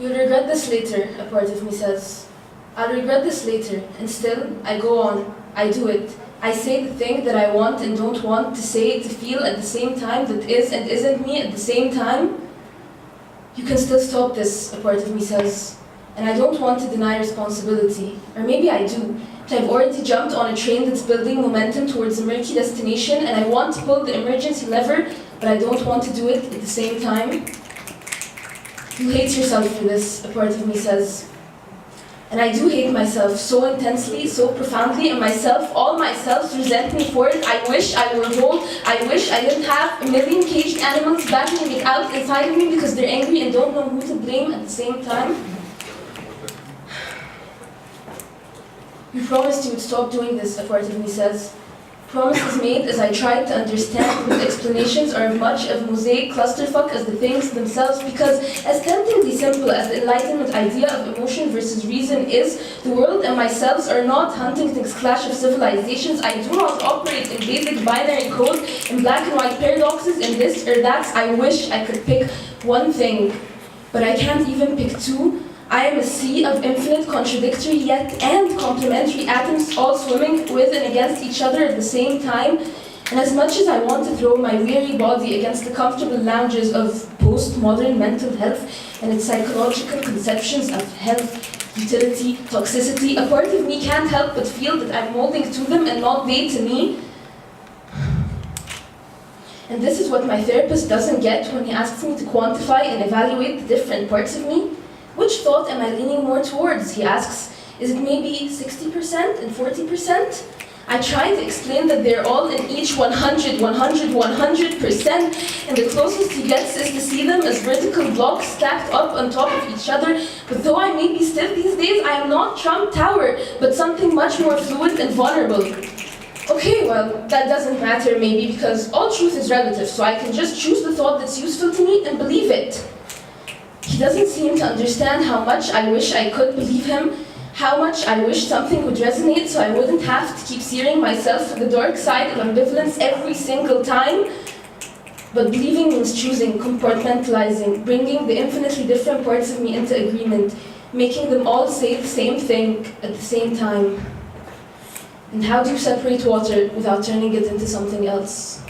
You'll regret this later, a part of me says. I'll regret this later, and still, I go on. I do it. I say the thing that I want and don't want to say, to feel at the same time, that is and isn't me at the same time. You can still stop this, a part of me says. And I don't want to deny responsibility. Or maybe I do. But I've already jumped on a train that's building momentum towards a murky destination, and I want to pull the emergency lever, but I don't want to do it at the same time. You hate yourself for this, a part of me says. And I do hate myself so intensely, so profoundly, and all myself resent me for it. I wish I were whole. I wish I didn't have a million caged animals battling it out inside of me because they're angry and don't know who to blame at the same time. You promised you would stop doing this, a part of me says. Promises made as I tried to understand whose explanations are as much of a mosaic clusterfuck as the things themselves, because as temptingly simple as the Enlightenment idea of emotion versus reason is, the world and myself are not Huntington's clash of civilizations. I do not operate in basic binary code, in black and white paradoxes, in this or that. I wish I could pick one thing, but I can't even pick two. I am a sea of infinite, contradictory, yet and complementary atoms, all swimming with and against each other at the same time. And as much as I want to throw my weary body against the comfortable lounges of postmodern mental health and its psychological conceptions of health, utility, toxicity, a part of me can't help but feel that I'm molding to them and not they to me. And this is what my therapist doesn't get when he asks me to quantify and evaluate the different parts of me. Which thought am I leaning more towards, he asks. Is it maybe 60% and 40%? I try to explain that they're all in each 100%, and the closest he gets is to see them as vertical blocks stacked up on top of each other. But though I may be stiff these days, I am not Trump Tower, but something much more fluid and vulnerable. Okay, well, that doesn't matter maybe, because all truth is relative, so I can just choose the thought that's useful to me and believe it. He doesn't seem to understand how much I wish I could believe him, how much I wish something would resonate so I wouldn't have to keep searing myself to the dark side of ambivalence every single time. But believing means choosing, compartmentalizing, bringing the infinitely different parts of me into agreement, making them all say the same thing at the same time. And how do you separate water without turning it into something else?